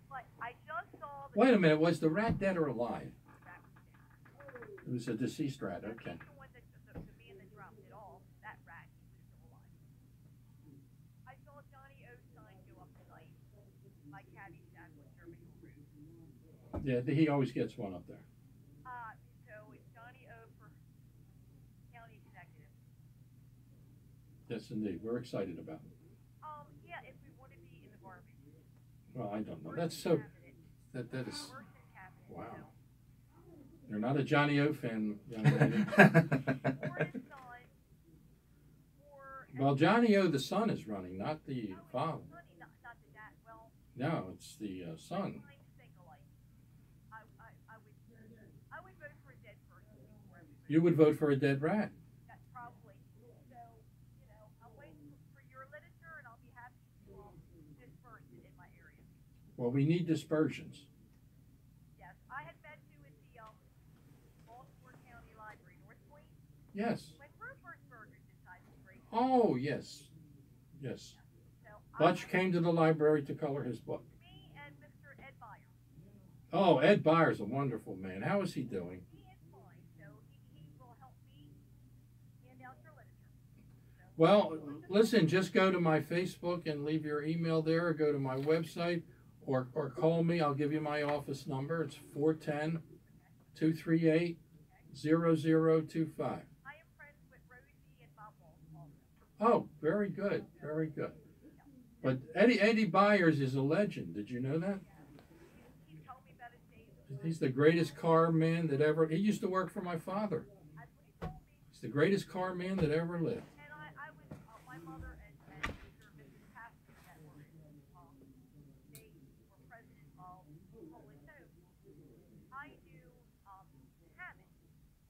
But I just saw the Wait a minute, was the rat dead or alive? rat was dead. It was a deceased rat, okay. The one that the man that dropped it off, that rat, he was still alive. I saw Johnny O's sign go up tonight. My caddy shack on Germinal Road. Yeah, he always gets one up there. So it's Johnny O for county executive. Yes, indeed. We're excited about it. Yeah, if we want to be in the garbage. Well, I don't know. That's so. That is. Wow. You're not a Johnny O fan, young lady. Well, Johnny O, the son, is running, not the father. No, it's the son. I would vote for a dead person. You would vote for a dead rat. That's probably. So, I'm waiting for your literature, and I'll be happy to disperse it in my area. Well, we need dispersions. Yes, I had met you at the Baltimore County Library, North Point. Yes. When Rupert Berger decided to break. Oh, yes. Yes. So Butch came to the library to color his book. Me and Mr. Ed Byers. Oh, Ed Byers, a wonderful man. How is he doing? He is fine, so he will help me hand out your literature. So, Well, listen, just go to my Facebook and leave your email there, or go to my website, or call me. I'll give you my office number. It's 410-238-0025. I am friends with Rosie and Bob Walsh. Oh, very good, very good. But Eddie Byers is a legend. Did you know that? He told me about his days. He's the greatest car man that ever. He used to work for my father. That's what he told me. He's the greatest car man that ever lived. And I was, my mother and Mr. and Mrs. Pastor that were they were present involved in Collier too. I do Hammond,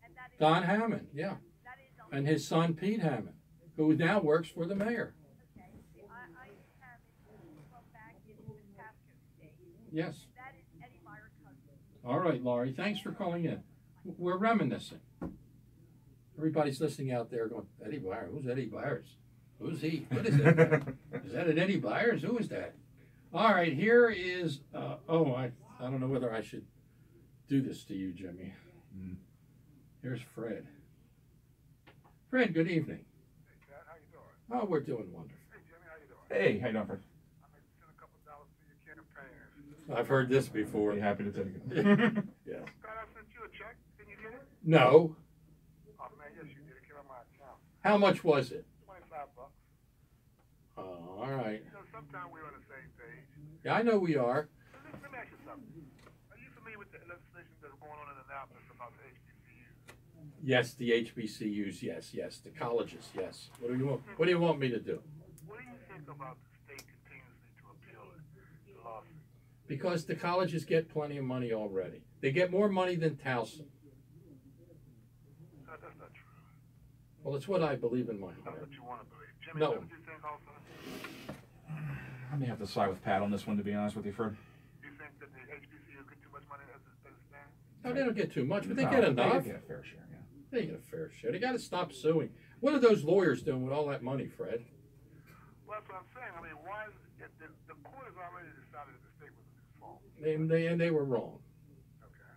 and that is Don Hammond, yeah. That is And his son Pete Hammond, who now works for the mayor. okay. See, I Hammond from back in Miss Pasco's days. Yes. That is Eddie Byers' cousin. All right, Laurie, thanks for calling in. We're reminiscing. Everybody's listening out there going, Eddie Byers, who's Eddie Byers? Who's he? What is that? Is that an Eddie Byers? Who is that? All right, here is, I don't know whether I should do this to you, Jimmy. Here's Fred. Fred, good evening. Hey, Dad, how you doing? Oh, we're doing wonderful. Hey, Jimmy, how you doing? Hey, how you doing, Fred? I might send a couple dollars to your campaign. I've heard this before. Be happy to take it. Yes. Dad, I sent you a check. Didn't you get it? No. Oh, man, yes, you did. It came on my account. How much was it? $25. Oh, all right. Sometimes we're on the same page. Yeah, I know we are. Let me ask you something. Are you familiar with the legislation that's going on in Annapolis about the HBCUs? Yes, the HBCUs. Yes. The colleges. Yes. What do you want me to do? What do you think about the state continuously to appeal the lawsuit? Because the colleges get plenty of money already. They get more money than Towson. That's not true. Well, it's what I believe in my That's heart. what you want to believe. Jimmy, No. what do you think also? I may have to side with Pat on this one, to be honest with you, Fred. You think that the HBCU get too much money as it stands? No, they don't get too much, but they No, get enough. They get a fair share, yeah. They get a fair share. They got to stop suing. What are those lawyers doing with all that money, Fred? Well, that's what I'm saying. I mean, why is it, the court has already decided that the state was at fault. They were wrong. Okay.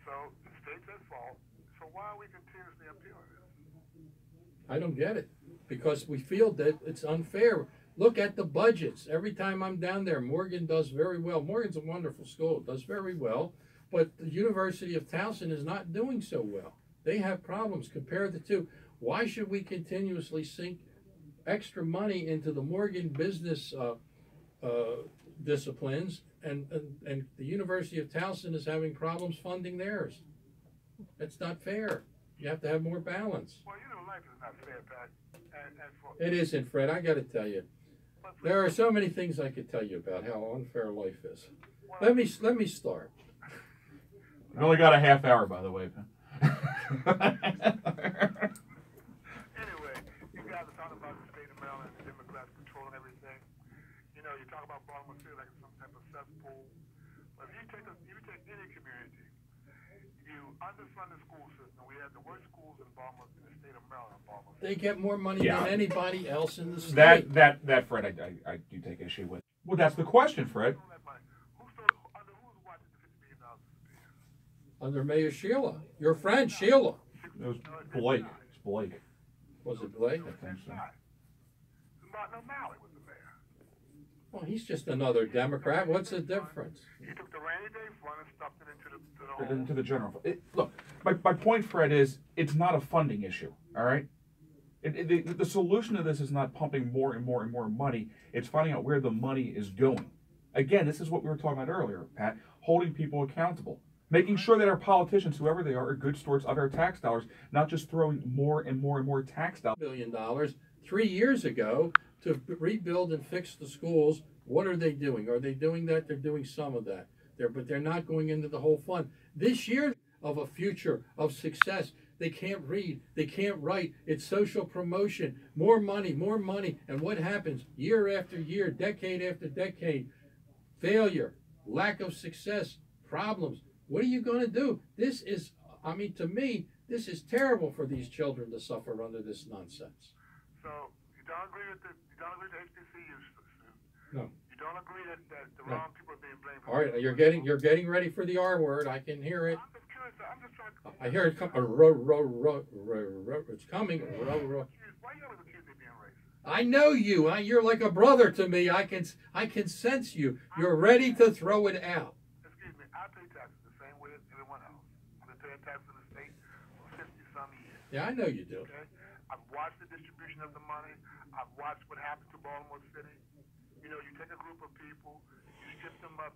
So the state's at fault. So why are we continuously appealing this? I don't get it. Because we feel that it's unfair. Look at the budgets. Every time I'm down there, Morgan does very well. Morgan's a wonderful school, does very well. But the University of Towson is not doing so well. They have problems. Compare the two. Why should we continuously sink extra money into the Morgan business disciplines and the University of Towson is having problems funding theirs? That's not fair. You have to have more balance. Well, life is not fair, Pat. It isn't, Fred. I got to tell you. There are so many things I could tell you about how unfair life is. Let me start. We only got a half hour, by the way. Anyway, you guys are talking about the state of Maryland and Democrats controlling everything. You talk about Baltimore City like some type of cesspool. But if you take any community, you underfund the school system. We have the worst schools in the state of Maryland. They get more money than anybody else in the state. That Fred, I do take issue with. Well, that's the question, Fred. Who Under Mayor Sheila. Your friend Sheila. It was Blake. It's Blake. Was it Blake? I think so. Martin O'Malley was the mayor. Well, he's just another Democrat. What's the difference? He took the rainy day fund and stuffed it into the Into the general fund. Look, my point, Fred, is it's not a funding issue. All right. The solution to this is not pumping more and more and more money. It's finding out where the money is going. Again, this is what we were talking about earlier, Pat. Holding people accountable. Making sure that our politicians, whoever they are good stewards of our tax dollars, not just throwing more and more and more tax dollars. $1 billion 3 years ago to rebuild and fix the schools. What are they doing? Are they doing that? They're doing some of that. But they're not going into the whole fund. This year of a future of success. They can't read. They can't write. It's social promotion. More money, more money. And what happens year after year, decade after decade? Failure, lack of success, problems. What are you going to do? This is, I mean, to me, this is terrible for these children to suffer under this nonsense. So you don't agree with the HBCUs? No. You don't agree that the No. wrong people are being blamed? All right, you're getting ready for the R word. I can hear it. I'm just curious. I'm just trying to. I hear it come. It's coming. Why you always accuse me of being racist? I know you. You're like a brother to me. I can sense you. You're ready to throw it out. Excuse me. I pay taxes the same way as everyone else. I've been paying taxes in the state for 50-some years. Yeah, I know you do. Okay. I've watched the distribution of the money. I've watched what happened to Baltimore City. You know, you take a group of people, you strip them of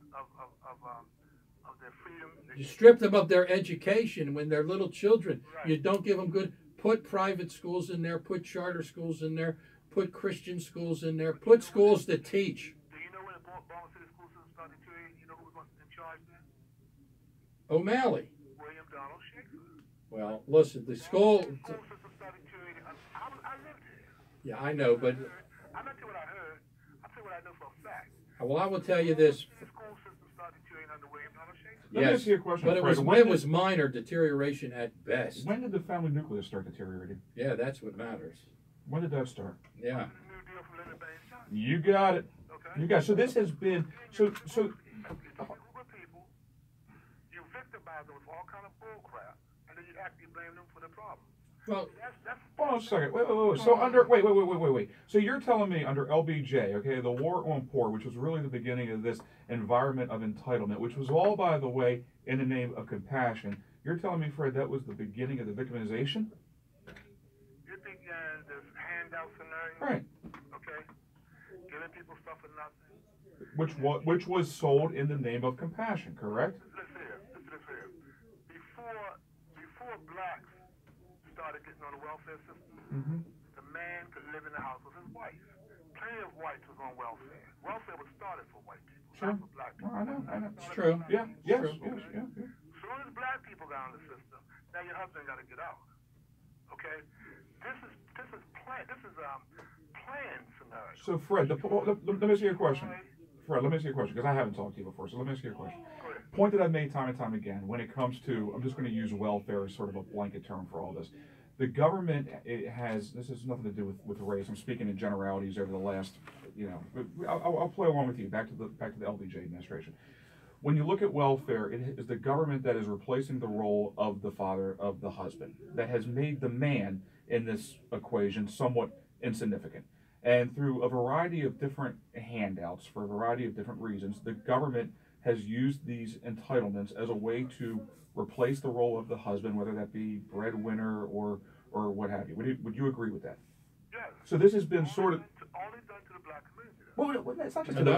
their freedom. You strip them of their education when they're little children. Right. You don't give them good. Put private schools in there. Put charter schools in there. Put Christian schools in there. Put schools that teach. Do you know when the Baltimore City school system started deteriorating? You know who was in charge then? O'Malley. William Donald Shakespeare. Well, listen, the school. The school system started deteriorating. I lived here. Yeah, I know, but I'm not telling you what I heard. I'm telling you what I know for a fact. well, I will tell you this. The school system started deteriorating under William Donald Shakespeare. Let me Yes, ask you a question, but it Fred. was minor deterioration at best. When did the family nucleus start deteriorating? Yeah, that's what matters. When did that start? Yeah. The New Deal from Lyndon Baines Johnson. You got it. Okay. You got it. So this has been so. You take a group of people, you victimize them with all kind of bull crap, and then you actually blame them for the problem. Well, That's Hold on a second. Wait. So wait. So you're telling me under LBJ, okay, the war on poor, which was really the beginning of this environment of entitlement, which was all, by the way, in the name of compassion. You're telling me, Fred, that was the beginning of the victimization? You think this handout scenario? Right. Okay. Giving people stuff for nothing. Which was sold in the name of compassion, correct? Listen here. Before blacks started getting on the welfare system, Mm-hmm. the man could live in the house with his wife. Plenty of whites was on welfare. Welfare was started for white people, Sure. not for black people. I know. it's true. Yeah. Yes. True. Yeah. As soon as black people got on the system, now your husband got to get out. Okay, this is planned scenario. So Fred, let me ask you a question. Fred, let me ask you a question because I haven't talked to you before. So let me ask you a question. Go ahead. Point that I've made time and time again when it comes to, I'm just going to use welfare as sort of a blanket term for all this. The government, it has, this has nothing to do with race. I'm speaking in generalities over the last, I'll play along with you back to the LBJ administration. When you look at welfare, it is the government that is replacing the role of the father, of the husband, that has made the man in this equation somewhat insignificant. And through a variety of different handouts, for a variety of different reasons, the government has used these entitlements as a way to replace the role of the husband, whether that be breadwinner or what have you. Would you agree with that? Yes. So this has been sort of. Only done to the black community. Though. Well, it's not just. No,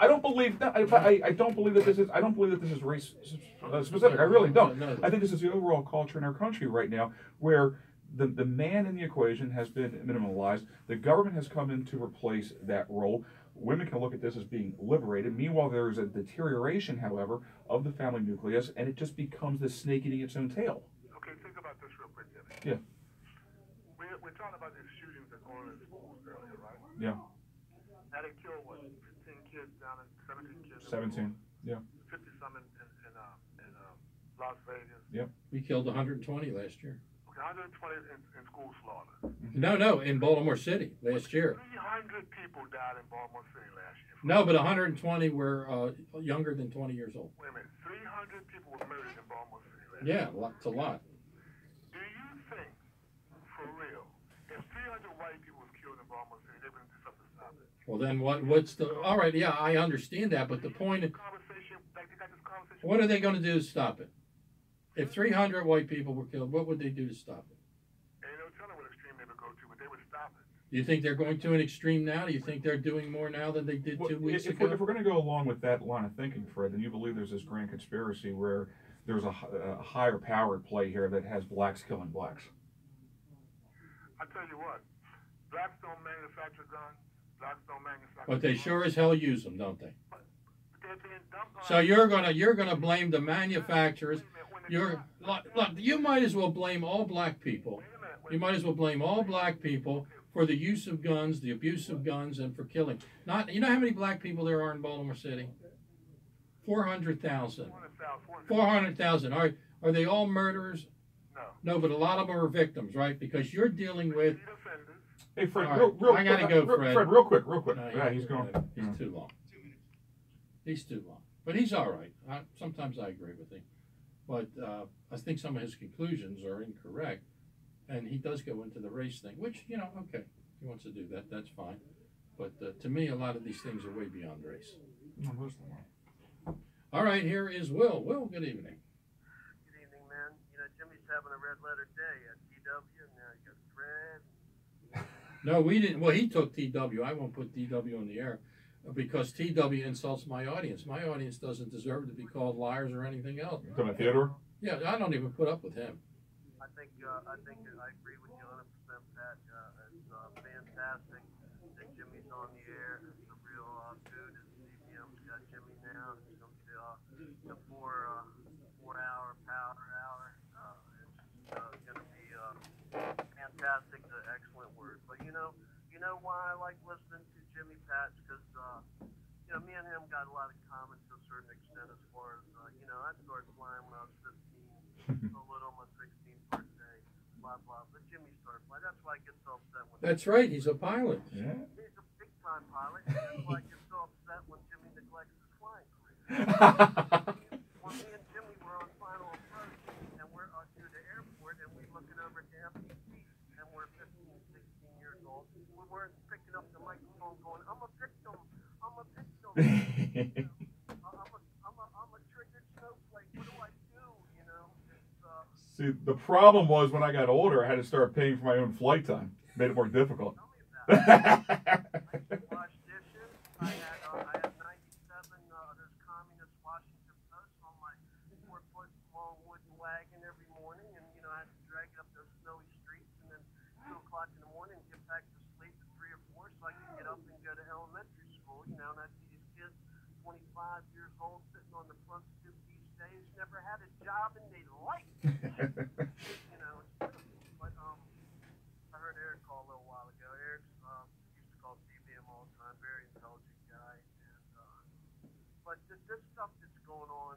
I don't believe that. I don't believe that this is. I don't believe that this is race specific. I really don't. No. I think this is the overall culture in our country right now, where the man in the equation has been minimalized. The government has come in to replace that role. Women can look at this as being liberated. Meanwhile, there is a deterioration, however, of the family nucleus, and it just becomes this snake eating its own tail. Okay, think about this real quick, Jimmy. Yeah. We're talking about these shootings that go on in schools earlier, right? Yeah. Now they killed, 15 kids down in 17 kids. 17. Yeah. 50 some in Las Vegas. We killed 120 last year. Okay, 120 in school slaughter. No, in Baltimore City last year. 300 people died in Baltimore City last year. No, but 120 were younger than 20 years old. Wait a minute, 300 people were murdered in Baltimore City last Yeah, year. it's a lot. Do you think, for real, if 300 white people was killed in Baltimore City, they wouldn't do something to stop it? Well, then what's the? All right, yeah, I understand that, but the point is, Conversation, like they got this conversation. what are they going to do to stop it? If 300 white people were killed, what would they do to stop it? Ain't no telling what extreme they would go to, but they would stop it. Do you think they're going to an extreme now? Do you think they're doing more now than they did Well, 2 weeks if ago? we're going to go along with that line of thinking, Fred, then you believe there's this grand conspiracy where there's a higher power at play here that has blacks killing blacks. I tell you what, blacks don't manufacture guns. Blacks don't manufacture. But they sure as hell use them, don't they? They're being dumped on. So you're gonna blame the manufacturers. Look, you might as well blame all black people. You might as well blame all black people for the use of guns, the abuse of guns, and for killing. Not, you know how many black people there are in Baltimore City? 400,000. 400,000. Are they all murderers? No. No, but a lot of them are victims, right? Because you're dealing with. Hey, Fred, All right, real I gotta quick, go, Fred. Real quick. No, Yeah, he's going. He's too long. He's too long. But he's all right. Sometimes I agree with him. But I think some of his conclusions are incorrect. And he does go into the race thing, which, okay, he wants to do that. That's fine. But to me, a lot of these things are way beyond race. All right, here is Will. Will, good evening. Good evening, man. Jimmy's having a red letter day at TW, and now you got Fred. No, we didn't. Well, he took TW. I won't put TW on the air because TW insults my audience. My audience doesn't deserve to be called liars or anything else. Talking about Theodore? Yeah, I don't even put up with him. I think I agree with you 100%, Pat. It's fantastic that Jimmy's on the air. It's a real good. CBM's got Jimmy now. It's going to be the 4-hour power hour. It's going to be fantastic. Excellent word. But you know why I like listening to Jimmy, Pat? Because me and him got a lot of comments to a certain extent as far as I started flying when I was 15, a little on my 16th birthday, blah blah. But Jimmy started flying. That's why I get so upset when. That's right. He's a pilot. Yeah. He's a big time pilot. And that's why I get so upset when Jimmy neglects his flying career. When me and Jimmy were on final approach, and we're to the airport, and we're looking over at the FCC, and we're 15, 16 years old. We weren't picking up the microphone, going, "I'm a victim. I'm a victim." I'm a triggered snowflake. What do I do? See, the problem was when I got older, I had to start paying for my own flight time. Made it more difficult. Tell me about it. I could wash dishes. I had 97 those communist Washington Posts on my 4-foot long wooden wagon every morning, and I had to drag it up those snowy streets, and then 2 o'clock in the morning get back to sleep at 3 or 4 so I could get up and go to elementary school. And I'd see these kids, 25 years old, sitting on the front stoop these days, never had a job in their life. But I heard Eric call a little while ago. Eric used to call CBM all the time, very intelligent guy. But this stuff that's going on,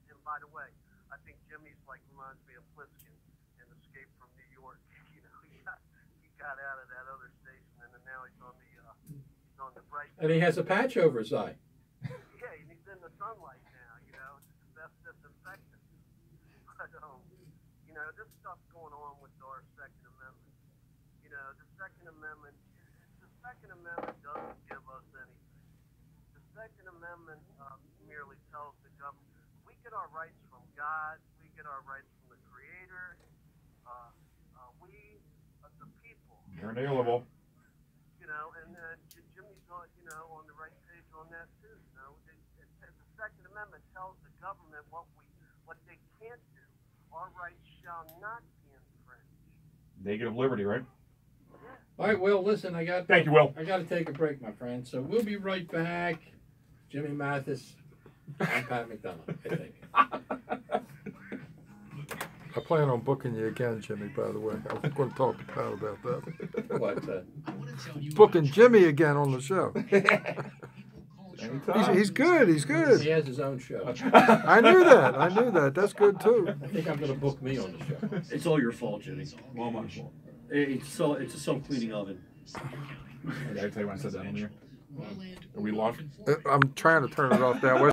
and by the way, I think Jimmy's reminds me of Pliskin in Escape from New York. He got out of that other station, and then now he's on the bright. And he has a patch over his eye. Yeah, and he's in the sunlight now. It's the best disinfectant. But this stuff's going on with our Second Amendment. The Second Amendment doesn't give us anything. The Second Amendment merely tells the government we get our rights from God, we get our rights from the Creator. We, the people. You're inalienable. And Jimmy's on the right page on that too. The Second Amendment tells the government what they can't do. Our rights shall not be infringed. Negative liberty, right? All right, Will, listen, Thank you, Will. I got to take a break, my friend. So we'll be right back. Jimmy Mathis and Pat McDonough, I think. I plan on booking you again, Jimmy, by the way. I'm going to talk to Pat about that. What? Booking Jimmy again on the show. Anytime. He's good. He's He good. has his own show. I knew that. I knew that. That's good too. I think I'm going to book me on the show. It's all your fault, Jimmy. Well, my fault. It's a self-cleaning oven. Did I tell you when I said that on here? Are we live? I'm trying to turn it off that way.